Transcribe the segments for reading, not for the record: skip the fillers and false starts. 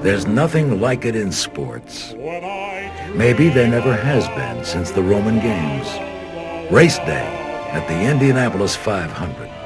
There's nothing like it in sports. Maybe there never has been since the Roman Games. Race day at the Indianapolis 500.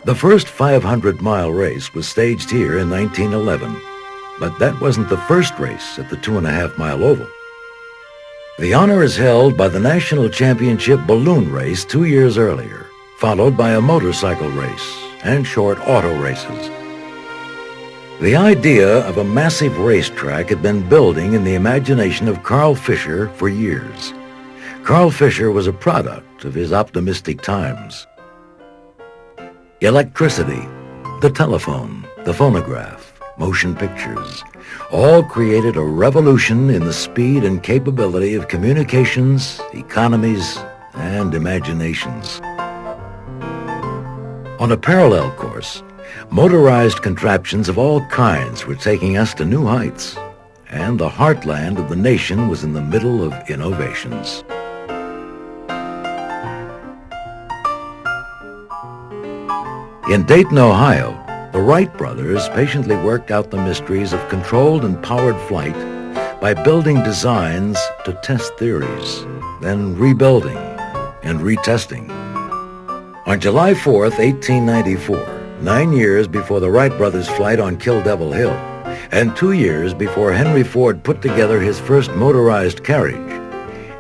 The first 500-mile race was staged here in 1911, but that wasn't the first race at the 2.5-mile oval. The honor is held by the National Championship Balloon Race 2 years earlier, followed by a motorcycle race and short auto races. The idea of a massive racetrack had been building in the imagination of Carl Fisher for years. Carl Fisher was a product of his optimistic times. Electricity, the telephone, the phonograph, motion pictures, all created a revolution in the speed and capability of communications, economies, and imaginations. On a parallel course, motorized contraptions of all kinds were taking us to new heights, and the heartland of the nation was in the middle of innovations. In Dayton, Ohio, the Wright brothers patiently worked out the mysteries of controlled and powered flight by building designs to test theories, then rebuilding and retesting. On July 4th, 1894, 9 years before the Wright brothers' flight on Kill Devil Hill, and 2 years before Henry Ford put together his first motorized carriage,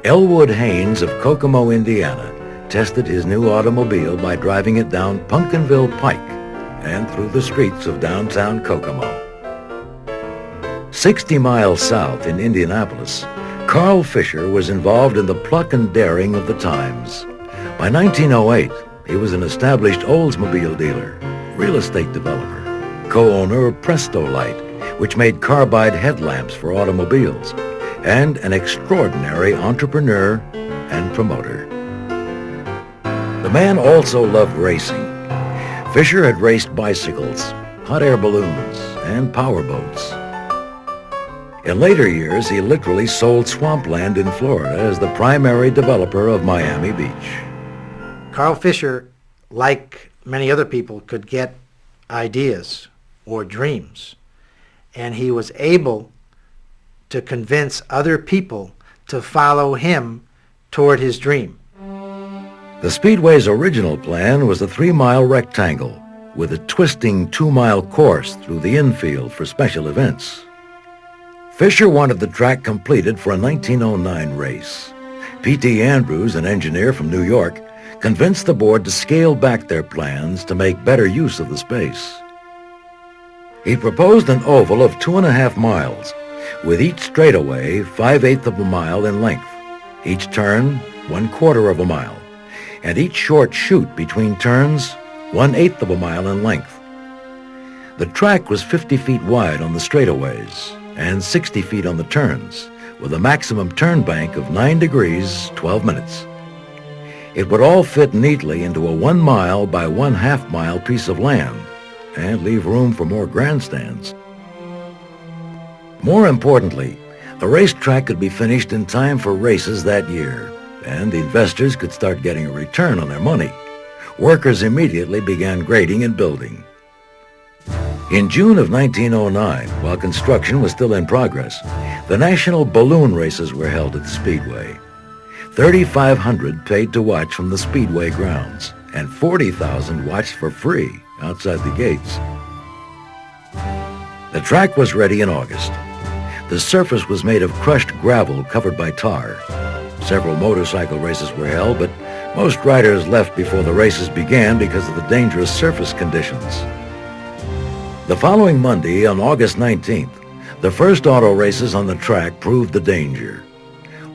Elwood Haynes of Kokomo, Indiana, tested his new automobile by driving it down Pumpkinville Pike and through the streets of downtown Kokomo. 60 miles south in Indianapolis, Carl Fisher was involved in the pluck and daring of the times. By 1908, he was an established Oldsmobile dealer, real estate developer, co-owner of Presto Light, which made carbide headlamps for automobiles, and an extraordinary entrepreneur and promoter. The man also loved racing. Fisher had raced bicycles, hot air balloons, and powerboats. In later years, he literally sold swampland in Florida as the primary developer of Miami Beach. Carl Fisher, like many other people, could get ideas or dreams, and he was able to convince other people to follow him toward his dream. The Speedway's original plan was a 3-mile rectangle with a twisting 2-mile course through the infield for special events. Fisher wanted the track completed for a 1909 race. P.T. Andrews, an engineer from New York, convinced the board to scale back their plans to make better use of the space. He proposed an oval of 2.5 miles, with each straightaway 5/8 of a mile in length, each turn 1/4 of a mile, and each short chute between turns 1/8 of a mile in length. The track was 50 feet wide on the straightaways and 60 feet on the turns, with a maximum turn bank of 9 degrees, 12 minutes. It would all fit neatly into a 1 mile by 1/2 mile piece of land and leave room for more grandstands. More importantly, the racetrack could be finished in time for races that year, and the investors could start getting a return on their money. Workers immediately began grading and building. In June of 1909, while construction was still in progress, the national balloon races were held at the Speedway. 3,500 paid to watch from the Speedway grounds, and 40,000 watched for free outside the gates. The track was ready in August. The surface was made of crushed gravel covered by tar. Several motorcycle races were held, but most riders left before the races began because of the dangerous surface conditions. The following Monday, on August 19th, the first auto races on the track proved the danger.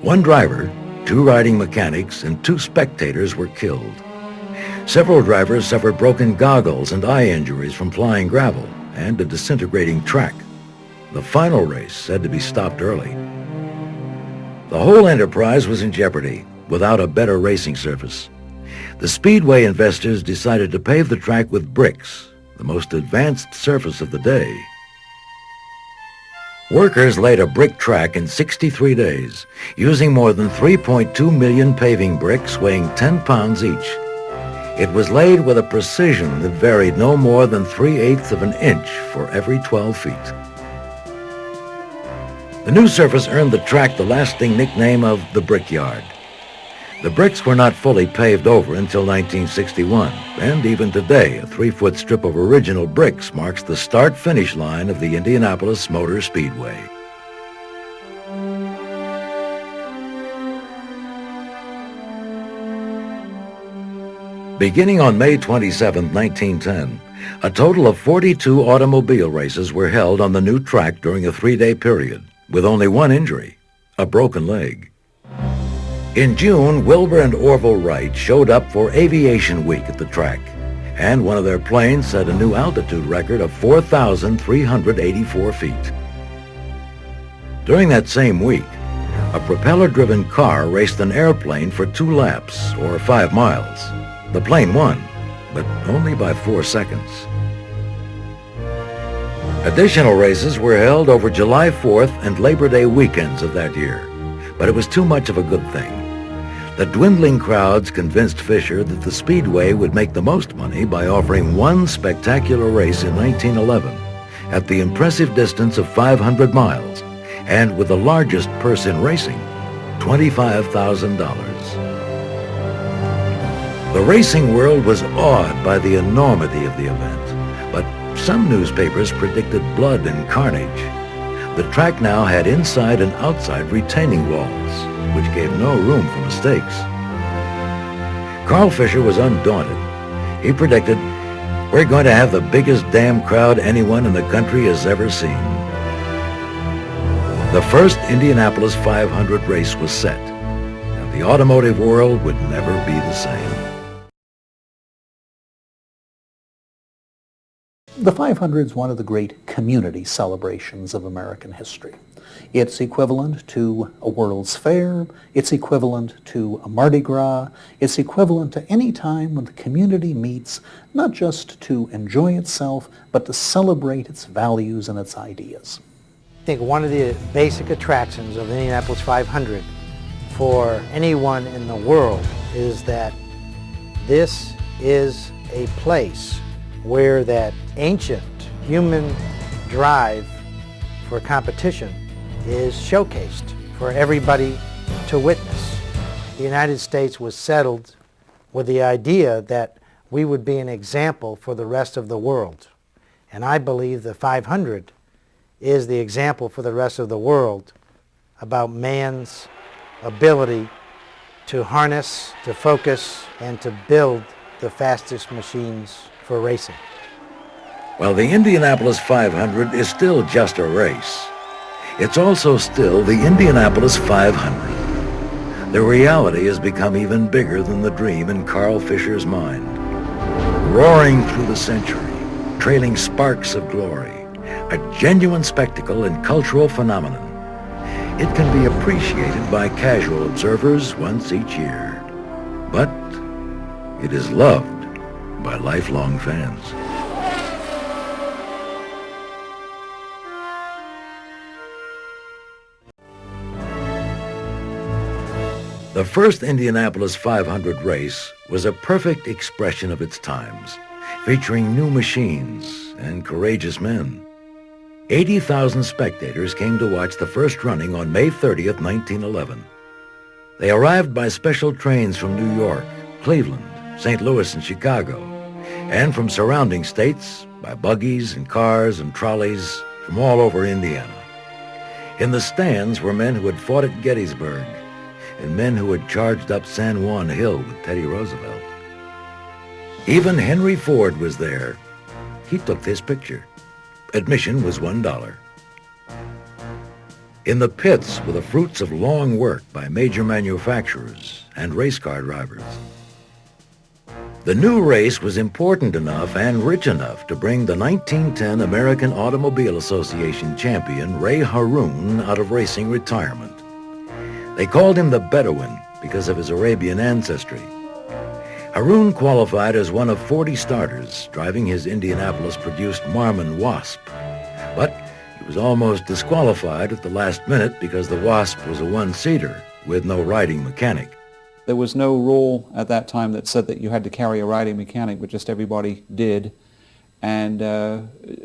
One driver, 2 riding mechanics, and 2 spectators were killed. Several drivers suffered broken goggles and eye injuries from flying gravel and a disintegrating track. The final race had to be stopped early. The whole enterprise was in jeopardy without a better racing surface. The Speedway investors decided to pave the track with bricks, the most advanced surface of the day. Workers laid a brick track in 63 days, using more than 3.2 million paving bricks weighing 10 pounds each. It was laid with a precision that varied no more than 3/8 of an inch for every 12 feet. The new surface earned the track the lasting nickname of the Brickyard. The bricks were not fully paved over until 1961, and even today, a 3-foot strip of original bricks marks the start-finish line of the Indianapolis Motor Speedway. Beginning on May 27, 1910, a total of 42 automobile races were held on the new track during a 3-day period, with only one injury, a broken leg. In June, Wilbur and Orville Wright showed up for Aviation Week at the track, and one of their planes set a new altitude record of 4,384 feet. During that same week, a propeller-driven car raced an airplane for 2 laps, or 5 miles. The plane won, but only by 4 seconds. Additional races were held over July 4th and Labor Day weekends of that year, but it was too much of a good thing. The dwindling crowds convinced Fisher that the Speedway would make the most money by offering one spectacular race in 1911 at the impressive distance of 500 miles and with the largest purse in racing, $25,000. The racing world was awed by the enormity of the event, but some newspapers predicted blood and carnage. The track now had inside and outside retaining walls, which gave no room for mistakes. Carl Fisher was undaunted. He predicted, "We're going to have the biggest damn crowd anyone in the country has ever seen." The first Indianapolis 500 race was set, and the automotive world would never be the same. The 500 is one of the great community celebrations of American history. It's equivalent to a World's Fair, it's equivalent to a Mardi Gras, it's equivalent to any time when the community meets not just to enjoy itself, but to celebrate its values and its ideas. I think one of the basic attractions of the Indianapolis 500 for anyone in the world is that this is a place where that ancient human drive for competition is showcased for everybody to witness. The United States was settled with the idea that we would be an example for the rest of the world. And I believe the 500 is the example for the rest of the world about man's ability to harness, to focus, and to build the fastest machines for racing. Well, the Indianapolis 500 is still just a race. It's also still the Indianapolis 500. The reality has become even bigger than the dream in Carl Fisher's mind. Roaring through the century, trailing sparks of glory, a genuine spectacle and cultural phenomenon. It can be appreciated by casual observers once each year, but it is loved by lifelong fans. The first Indianapolis 500 race was a perfect expression of its times, featuring new machines and courageous men. 80,000 spectators came to watch the first running on May 30th, 1911. They arrived by special trains from New York, Cleveland, St. Louis, and Chicago, and from surrounding states by buggies and cars and trolleys from all over Indiana. In the stands were men who had fought at Gettysburg and men who had charged up San Juan Hill with Teddy Roosevelt. Even Henry Ford was there. He took this picture. Admission was $1. In the pits were the fruits of long work by major manufacturers and race car drivers. The new race was important enough and rich enough to bring the 1910 American Automobile Association champion Ray Harun out of racing retirement. They called him the Bedouin because of his Arabian ancestry. Harun qualified as one of 40 starters, driving his Indianapolis-produced Marmon Wasp. But he was almost disqualified at the last minute because the Wasp was a one-seater with no riding mechanic. There was no rule at that time that said that you had to carry a riding mechanic, but just everybody did. And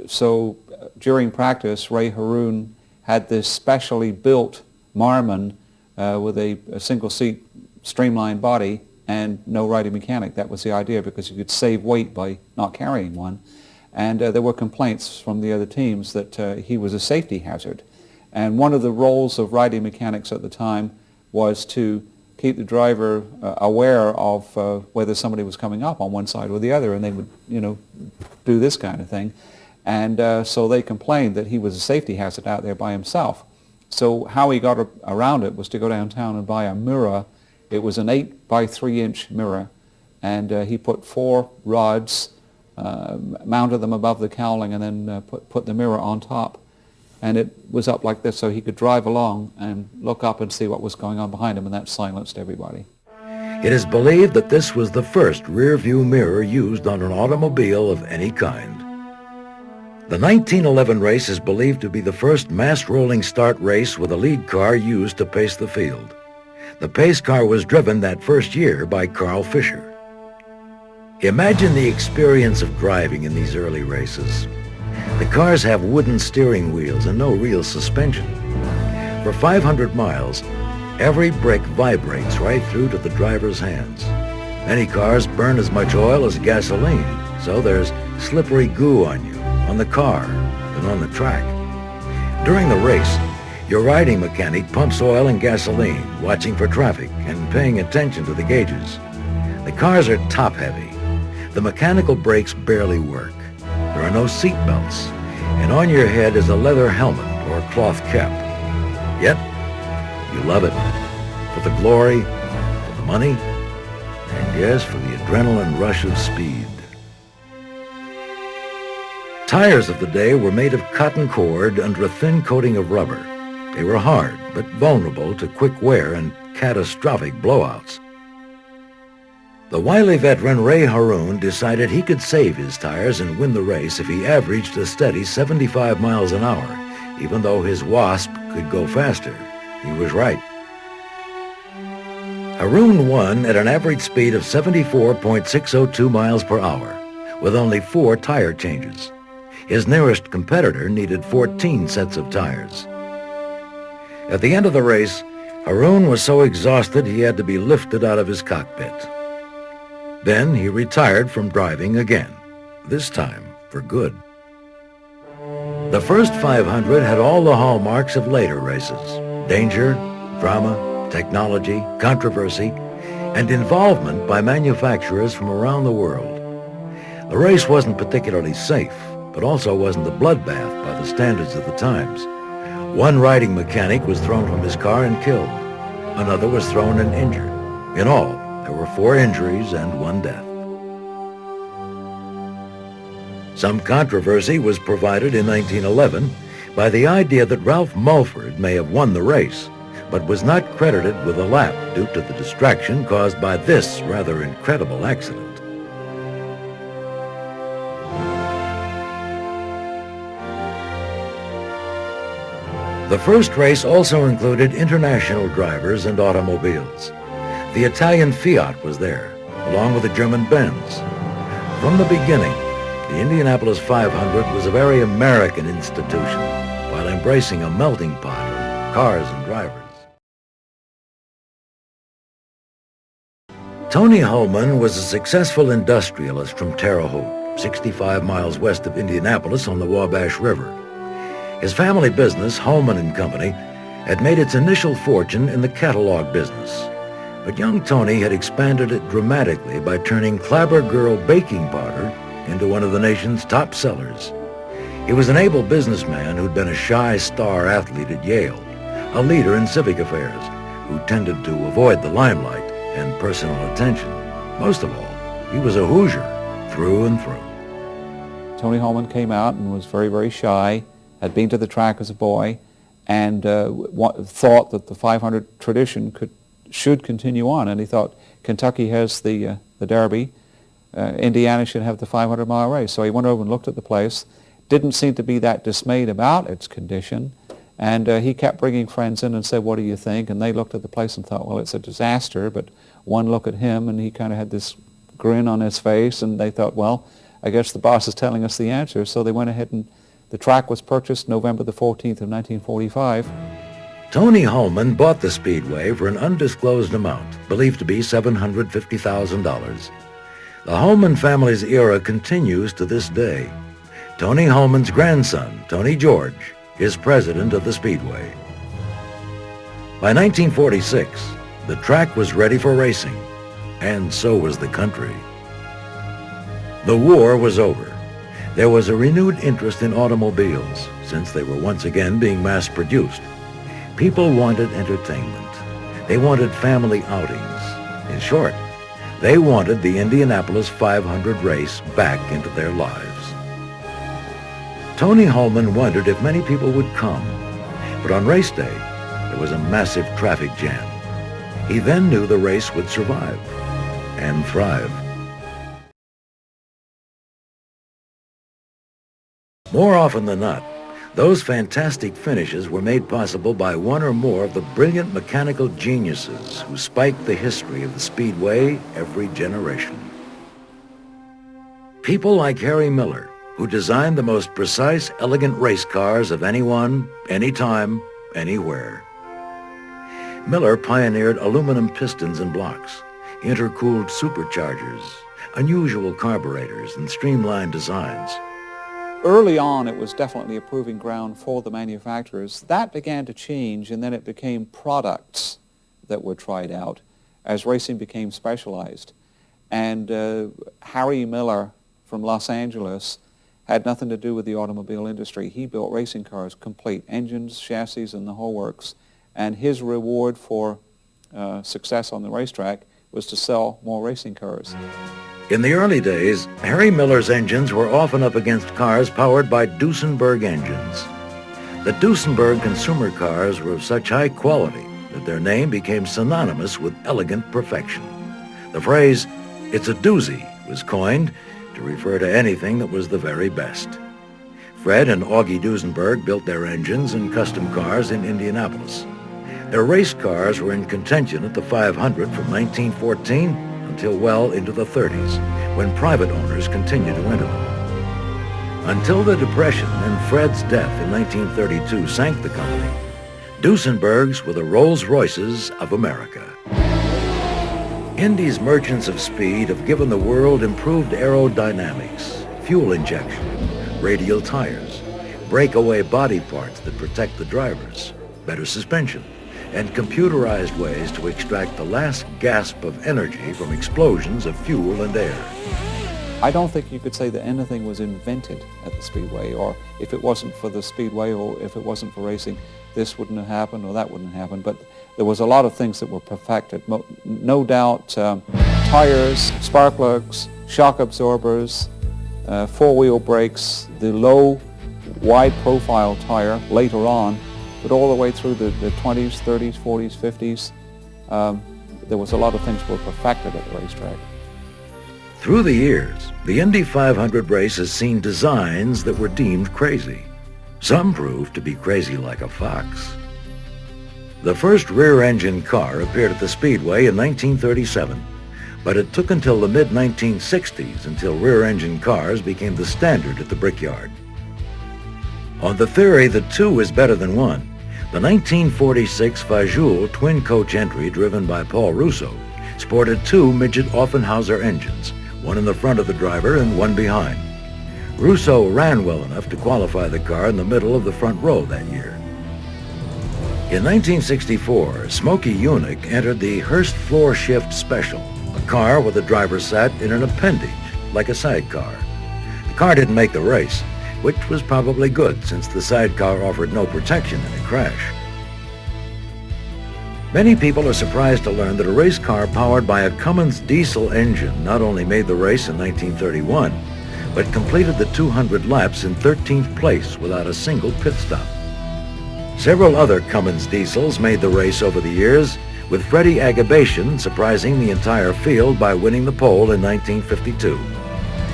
so during practice, Ray Harun had this specially built Marmon with a single-seat streamlined body and no riding mechanic. That was the idea, because you could save weight by not carrying one. And there were complaints from the other teams that he was a safety hazard. And one of the roles of riding mechanics at the time was to keep the driver aware of whether somebody was coming up on one side or the other, and they would, do this kind of thing. And so they complained that he was a safety hazard out there by himself. So how he got around it was to go downtown and buy a mirror. It was an 8 by 3 inch mirror, and he put 4 rods, mounted them above the cowling, and then put the mirror on top. And it was up like this, so he could drive along and look up and see what was going on behind him, and that silenced everybody. It is believed that this was the first rear-view mirror used on an automobile of any kind. The 1911 race is believed to be the first mass rolling start race with a lead car used to pace the field. The pace car was driven that first year by Carl Fisher. Imagine the experience of driving in these early races. The cars have wooden steering wheels and no real suspension. For 500 miles, every brick vibrates right through to the driver's hands. Many cars burn as much oil as gasoline, so there's slippery goo on you, on the car, and on the track. During the race, your riding mechanic pumps oil and gasoline, watching for traffic and paying attention to the gauges. The cars are top-heavy. The mechanical brakes barely work. There are no seat belts, and on your head is a leather helmet or cloth cap. Yet, you love it. For the glory, for the money, and yes, for the adrenaline rush of speed. Tires of the day were made of cotton cord under a thin coating of rubber. They were hard, but vulnerable to quick wear and catastrophic blowouts. The wily veteran Ray Harun decided he could save his tires and win the race if he averaged a steady 75 miles an hour, even though his Wasp could go faster. He was right. Harun won at an average speed of 74.602 miles per hour, with only 4 tire changes. His nearest competitor needed 14 sets of tires. At the end of the race, Harun was so exhausted he had to be lifted out of his cockpit. Then he retired from driving again, this time for good. The first 500 had all the hallmarks of later races: danger, drama, technology, controversy, and involvement by manufacturers from around the world. The race wasn't particularly safe, but also wasn't a bloodbath by the standards of the times. One riding mechanic was thrown from his car and killed. Another was thrown and injured. In all, there were 4 injuries and 1 death. Some controversy was provided in 1911 by the idea that Ralph Mulford may have won the race, but was not credited with a lap due to the distraction caused by this rather incredible accident. The first race also included international drivers and automobiles. The Italian Fiat was there, along with the German Benz. From the beginning, the Indianapolis 500 was a very American institution, while embracing a melting pot of cars and drivers. Tony Hulman was a successful industrialist from Terre Haute, 65 miles west of Indianapolis on the Wabash River. His family business, Hulman & Company, had made its initial fortune in the catalog business. But young Tony had expanded it dramatically by turning Clabber Girl baking powder into one of the nation's top sellers. He was an able businessman who'd been a shy star athlete at Yale, a leader in civic affairs who tended to avoid the limelight and personal attention. Most of all, he was a Hoosier through and through. Tony Holman came out and was very, very shy, had been to the track as a boy, and thought that the 500 tradition should continue on. And he thought Kentucky has the Derby, Indiana should have the 500-mile race. So he went over and looked at the place, didn't seem to be that dismayed about its condition, and he kept bringing friends in and said, what do you think? And they looked at the place and thought, well, it's a disaster. But one look at him, and he kind of had this grin on his face, and they thought, well, I guess the boss is telling us the answer. So they went ahead and the track was purchased November the 14th of 1945. Tony Holman bought the Speedway for an undisclosed amount, believed to be $750,000. The Holman family's era continues to this day. Tony Holman's grandson, Tony George, is president of the Speedway. By 1946, the track was ready for racing, and so was the country. The war was over. There was a renewed interest in automobiles, since they were once again being mass-produced. People wanted entertainment. They wanted family outings. In short, they wanted the Indianapolis 500 race back into their lives. Tony Holman wondered if many people would come, but on race day, there was a massive traffic jam. He then knew the race would survive and thrive. More often than not, those fantastic finishes were made possible by one or more of the brilliant mechanical geniuses who spiked the history of the Speedway every generation. People like Harry Miller, who designed the most precise, elegant race cars of anyone, anytime, anywhere. Miller pioneered aluminum pistons and blocks, intercooled superchargers, unusual carburetors, and streamlined designs. Early on, it was definitely a proving ground for the manufacturers. That began to change, and then it became products that were tried out as racing became specialized. And Harry Miller from Los Angeles had nothing to do with the automobile industry. He built racing cars, complete engines, chassis, and the whole works. And his reward for success on the racetrack was to sell more racing cars. In the early days, Harry Miller's engines were often up against cars powered by Duesenberg engines. The Duesenberg consumer cars were of such high quality that their name became synonymous with elegant perfection. The phrase, "It's a doozy," was coined to refer to anything that was the very best. Fred and Augie Duesenberg built their engines and custom cars in Indianapolis. Their race cars were in contention at the 500 from 1914 until well into the 30s, when private owners continued to enter them. Until the Depression and Fred's death in 1932 sank the company, Duesenbergs were the Rolls-Royces of America. Indy's merchants of speed have given the world improved aerodynamics, fuel injection, radial tires, breakaway body parts that protect the drivers, better suspension, and computerized ways to extract the last gasp of energy from explosions of fuel and air. I don't think you could say that anything was invented at the Speedway, or if it wasn't for the Speedway or if it wasn't for racing, this wouldn't have happened or that wouldn't happen. But there was a lot of things that were perfected. No doubt tires, spark plugs, shock absorbers, four-wheel brakes, the low, wide profile tire later on, but all the way through the 20s, 30s, 40s, 50s, there was a lot of things were perfected at the racetrack. Through the years, the Indy 500 race has seen designs that were deemed crazy. Some proved to be crazy like a fox. The first rear-engine car appeared at the Speedway in 1937, but it took until the mid-1960s until rear-engine cars became the standard at the Brickyard. On the theory that two is better than one, the 1946 Fajoule twin-coach entry driven by Paul Russo sported two midget Offenhauser engines, one in the front of the driver and one behind. Russo ran well enough to qualify the car in the middle of the front row that year. In 1964, Smokey Yunick entered the Hurst Floor Shift Special, a car where the driver sat in an appendage, like a sidecar. The car didn't make the race, which was probably good since the sidecar offered no protection in a crash. Many people are surprised to learn that a race car powered by a Cummins diesel engine not only made the race in 1931, but completed the 200 laps in 13th place without a single pit stop. Several other Cummins diesels made the race over the years, with Freddie Agabatian surprising the entire field by winning the pole in 1952.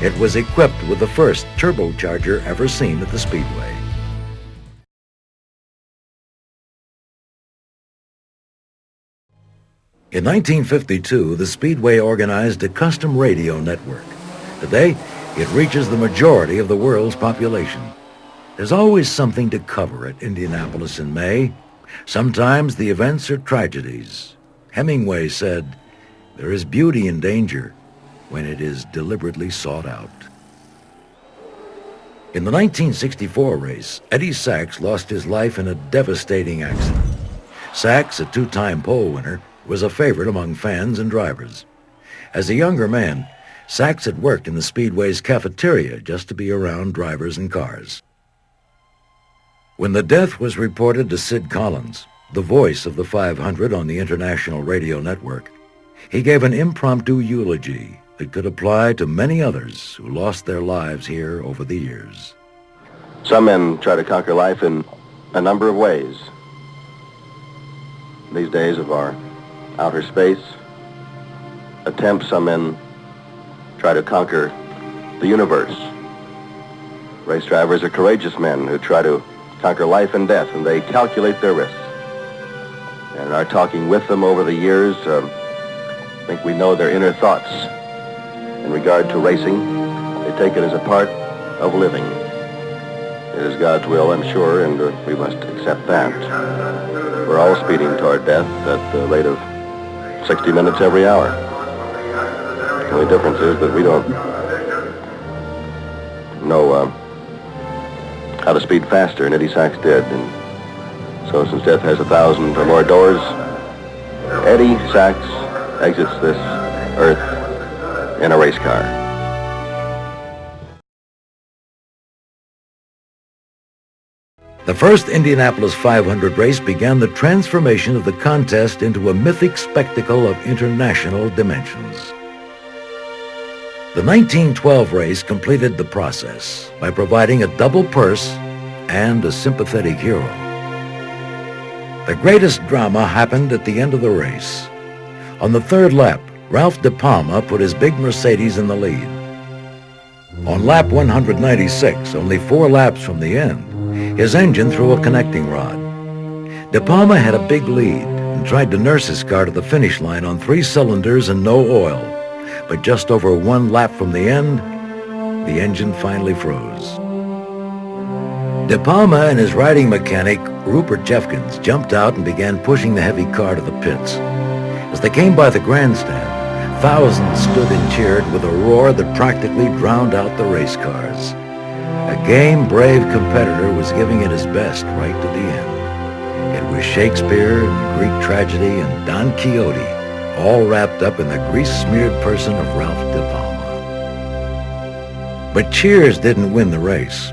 It was equipped with the first turbocharger ever seen at the Speedway. In 1952, the Speedway organized a custom radio network. Today, it reaches the majority of the world's population. There's always something to cover at Indianapolis in May. Sometimes the events are tragedies. Hemingway said, "There is beauty in danger when it is deliberately sought out." In the 1964 race, Eddie Sachs lost his life in a devastating accident. Sachs, a two-time pole winner, was a favorite among fans and drivers. As a younger man, Sachs had worked in the Speedway's cafeteria just to be around drivers and cars. When the death was reported to Sid Collins, the voice of the 500 on the International Radio Network, he gave an impromptu eulogy that could apply to many others who lost their lives here over the years. Some men try to conquer life in a number of ways. These days of our outer space attempts, some men try to conquer the universe. Race drivers are courageous men who try to conquer life and death, and they calculate their risks. And in our talking with them over the years, I think we know their inner thoughts in regard to racing. They take it as a part of living. It is God's will, I'm sure, and we must accept that. We're all speeding toward death at the rate of 60 minutes every hour. The only difference is that we don't know how to speed faster, and Eddie Sachs did. And so since death has 1,000 or more doors, Eddie Sachs exits this earth in a race car. The first Indianapolis 500 race began the transformation of the contest into a mythic spectacle of international dimensions. The 1912 race completed the process by providing a double purse and a sympathetic hero. The greatest drama happened at the end of the race. On the third lap, Ralph De Palma put his big Mercedes in the lead. On lap 196, only 4 laps from the end, his engine threw a connecting rod. De Palma had a big lead and tried to nurse his car to the finish line on 3 cylinders and no oil. But just over 1 lap from the end, the engine finally froze. De Palma and his riding mechanic, Rupert Jeffkins, jumped out and began pushing the heavy car to the pits. As they came by the grandstand, thousands stood and cheered with a roar that practically drowned out the race cars. A game, brave competitor was giving it his best right to the end. It was Shakespeare and Greek tragedy and Don Quixote, all wrapped up in the grease-smeared person of Ralph De Palma. But cheers didn't win the race.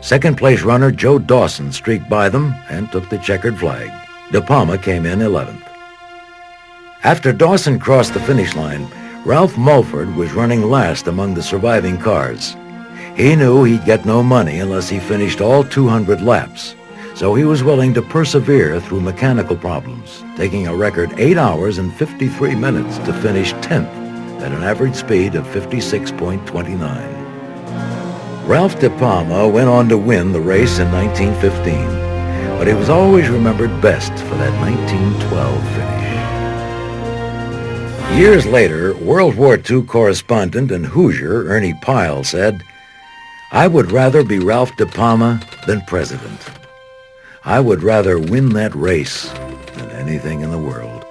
Second-place runner Joe Dawson streaked by them and took the checkered flag. De Palma came in 11th. After Dawson crossed the finish line, Ralph Mulford was running last among the surviving cars. He knew he'd get no money unless he finished all 200 laps, so he was willing to persevere through mechanical problems, taking a record 8 hours and 53 minutes to finish 10th at an average speed of 56.29. Ralph De Palma went on to win the race in 1915, but he was always remembered best for that 1912 finish. Years later, World War II correspondent and Hoosier Ernie Pyle said, "I would rather be Ralph De Palma than president. I would rather win that race than anything in the world."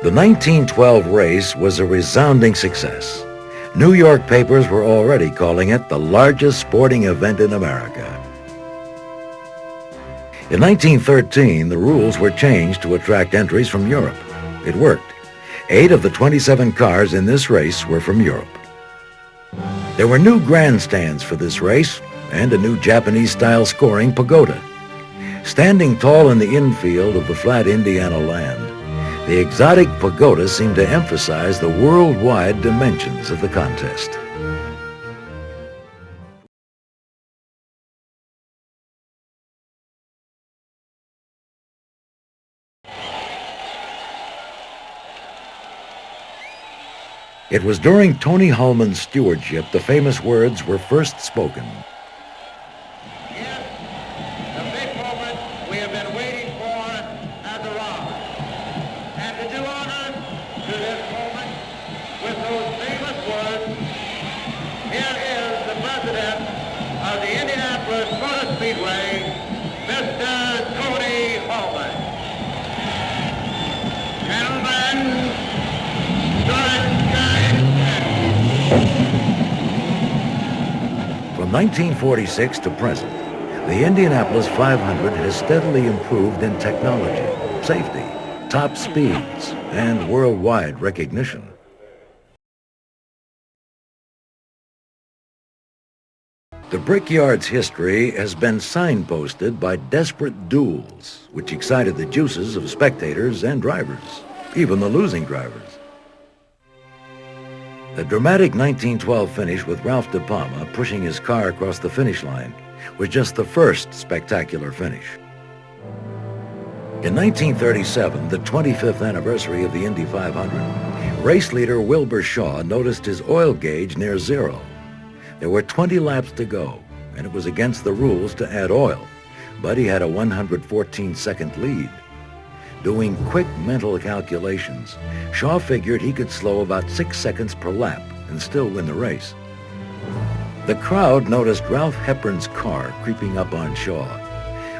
The 1912 race was a resounding success. New York papers were already calling it the largest sporting event in America. In 1913, the rules were changed to attract entries from Europe. It worked. 8 of the 27 cars in this race were from Europe. There were new grandstands for this race and a new Japanese-style scoring pagoda. Standing tall in the infield of the flat Indiana land, the exotic pagoda seemed to emphasize the worldwide dimensions of the contest. It was during Tony Hulman's stewardship the famous words were first spoken. Yes, the big moment we have been waiting for has arrived. And to do honor to this moment with those famous words, here is the president of the Indianapolis Motor Speedway, Mr. Tony Hulman. Gentlemen, From 1946 to present, the Indianapolis 500 has steadily improved in technology, safety, top speeds, and worldwide recognition. The Brickyard's history has been signposted by desperate duels, which excited the juices of spectators and drivers, even the losing drivers. The dramatic 1912 finish with Ralph De Palma pushing his car across the finish line was just the first spectacular finish. In 1937, the 25th anniversary of the Indy 500, race leader Wilbur Shaw noticed his oil gauge near zero. There were 20 laps to go, and it was against the rules to add oil, but he had a 114-second lead. Doing quick mental calculations, Shaw figured he could slow about 6 seconds per lap and still win the race. The crowd noticed Ralph Hepburn's car creeping up on Shaw.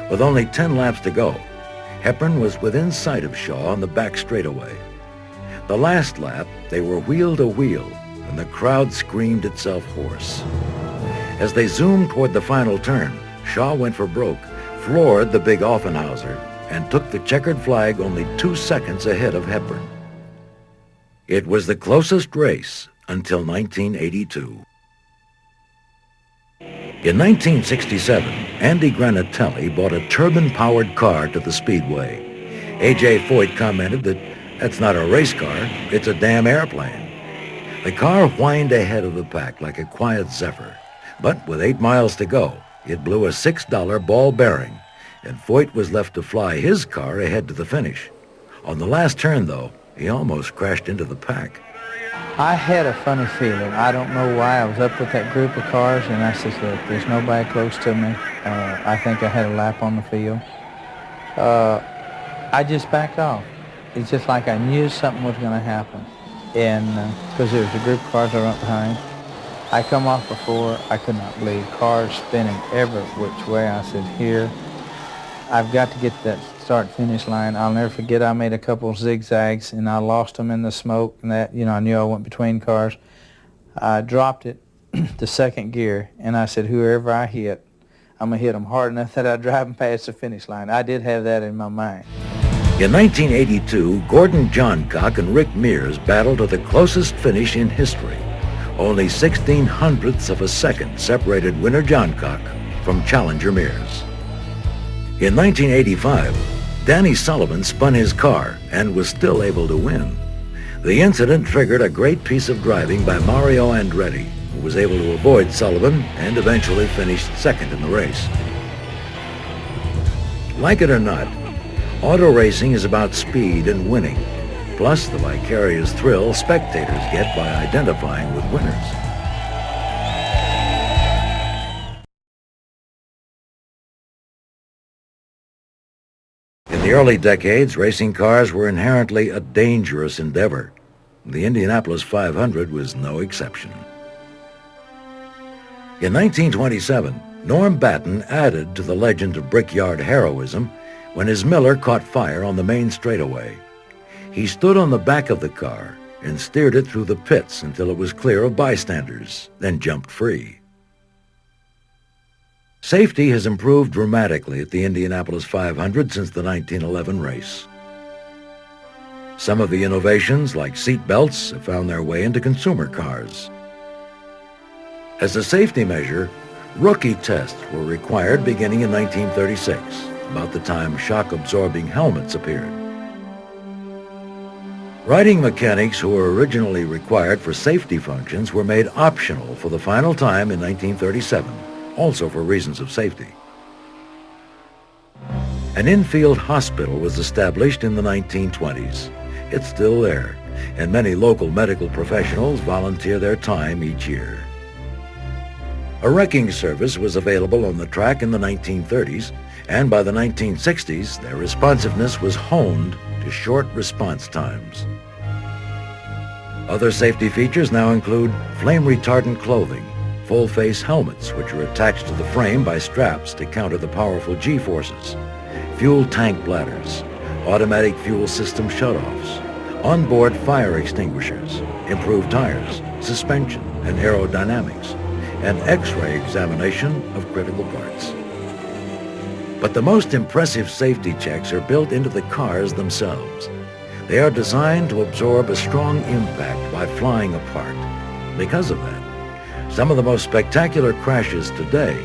With only 10 laps to go, Hepburn was within sight of Shaw on the back straightaway. The last lap, they were wheel to wheel, and the crowd screamed itself hoarse. As they zoomed toward the final turn, Shaw went for broke, floored the big Offenhauser, and took the checkered flag only 2 seconds ahead of Hepburn. It was the closest race until 1982. In 1967, Andy Granatelli bought a turbine-powered car to the Speedway. A.J. Foyt commented that that's not a race car, it's a damn airplane. The car whined ahead of the pack like a quiet zephyr, but with 8 miles to go, it blew a $6 ball bearing, and Foyt was left to fly his car ahead to the finish. On the last turn, though, he almost crashed into the pack. I had a funny feeling. I don't know why. I was up with that group of cars, and I said, look, there's nobody close to me. I think I had a lap on the field. I just backed off. It's just like I knew something was going to happen. And because there was a group of cars I went behind. I come off before, I could not believe. Cars spinning every which way. I said, here, I've got to get to that start-finish line. I'll never forget I made a couple zigzags, and I lost them in the smoke, and that, I knew I went between cars. I dropped it to second gear, and I said, whoever I hit, I'm going to hit them hard enough that I drive them past the finish line. I did have that in my mind. In 1982, Gordon Johncock and Rick Mears battled to the closest finish in history. Only 16/100ths of a second separated winner Johncock from challenger Mears. In 1985, Danny Sullivan spun his car and was still able to win. The incident triggered a great piece of driving by Mario Andretti, who was able to avoid Sullivan and eventually finished second in the race. Like it or not, auto racing is about speed and winning, plus the vicarious thrill spectators get by identifying with winners. In the early decades, racing cars were inherently a dangerous endeavor. The Indianapolis 500 was no exception. In 1927, Norm Batten added to the legend of brickyard heroism when his Miller caught fire on the main straightaway. He stood on the back of the car and steered it through the pits until it was clear of bystanders, then jumped free. Safety has improved dramatically at the Indianapolis 500 since the 1911 race. Some of the innovations, like seat belts, have found their way into consumer cars. As a safety measure, rookie tests were required beginning in 1936, about the time shock-absorbing helmets appeared. Riding mechanics who were originally required for safety functions were made optional for the final time in 1937, also for reasons of safety. An infield hospital was established in the 1920s. It's still there, and many local medical professionals volunteer their time each year. A wrecking service was available on the track in the 1930s, and by the 1960s, their responsiveness was honed to short response times. Other safety features now include flame-retardant clothing, full-face helmets which are attached to the frame by straps to counter the powerful G-forces, fuel tank bladders, automatic fuel system shutoffs, onboard fire extinguishers, improved tires, suspension and aerodynamics, and X-ray examination of critical parts. But the most impressive safety checks are built into the cars themselves. They are designed to absorb a strong impact by flying apart. Because of that, some of the most spectacular crashes today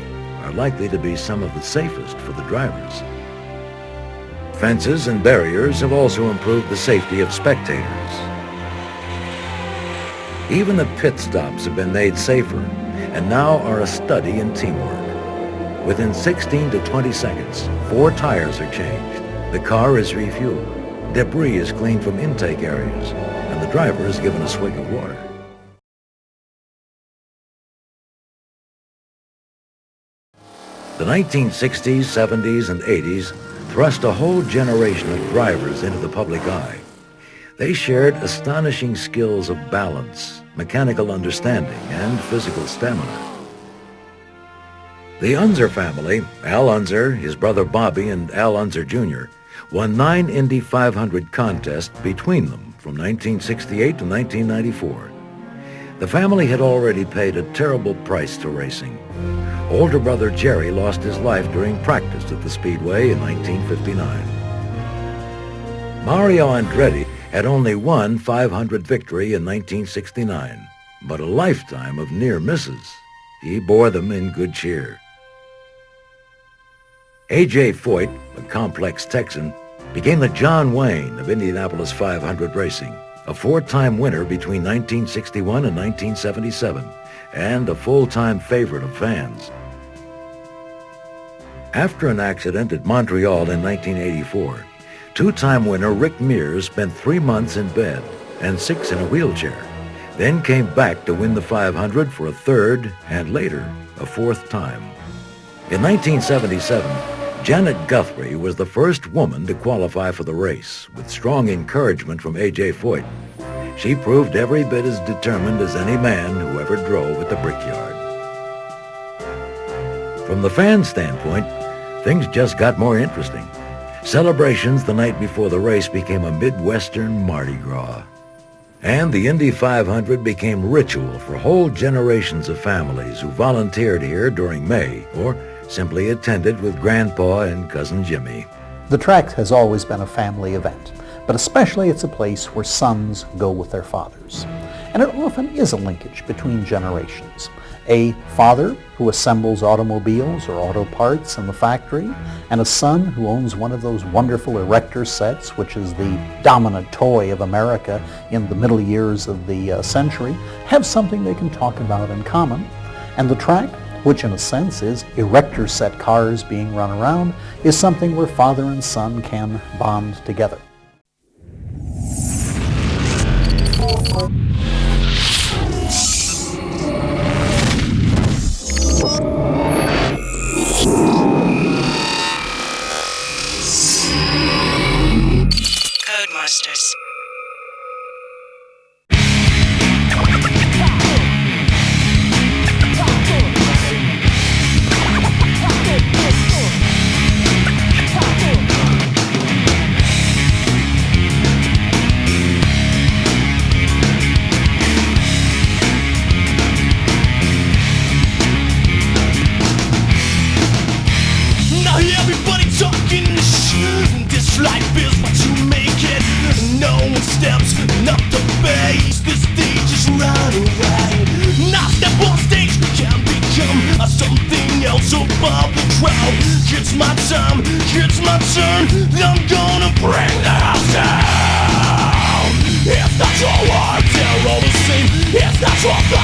are likely to be some of the safest for the drivers. Fences and barriers have also improved the safety of spectators. Even the pit stops have been made safer and now are a study in teamwork. Within 16 to 20 seconds, 4 tires are changed, the car is refueled, debris is cleaned from intake areas, and the driver is given a swig of water. The 1960s, 70s, and 80s thrust a whole generation of drivers into the public eye. They shared astonishing skills of balance, mechanical understanding, and physical stamina. The Unser family, Al Unser, his brother Bobby, and Al Unser Jr., won 9 Indy 500 contests between them from 1968 to 1994. The family had already paid a terrible price to racing. Older brother Jerry lost his life during practice at the Speedway in 1959. Mario Andretti had only one 500 victory in 1969, but a lifetime of near misses. He bore them in good cheer. A.J. Foyt, a complex Texan, became the John Wayne of Indianapolis 500 racing, a 4-time winner between 1961 and 1977, and a full-time favorite of fans. After an accident at Montreal in 1984, 2-time winner Rick Mears spent 3 months in bed and 6 in a wheelchair, then came back to win the 500 for a 3rd and later a 4th time. In 1977, Janet Guthrie was the first woman to qualify for the race, with strong encouragement from A.J. Foyt. She proved every bit as determined as any man who ever drove at the Brickyard. From the fan standpoint, things just got more interesting. Celebrations the night before the race became a Midwestern Mardi Gras. And the Indy 500 became ritual for whole generations of families who volunteered here during May or simply attended with Grandpa and Cousin Jimmy. The track has always been a family event, but especially it's a place where sons go with their fathers. And it often is a linkage between generations. A father who assembles automobiles or auto parts in the factory, and a son who owns one of those wonderful erector sets, which is the dominant toy of America in the middle years of the century, have something they can talk about in common. And the track, which in a sense is erector set cars being run around, is something where father and son can bond together. Codemasters. It's my time, it's my turn. I'm gonna bring the house down. It's not your life, they're all the same. It's not your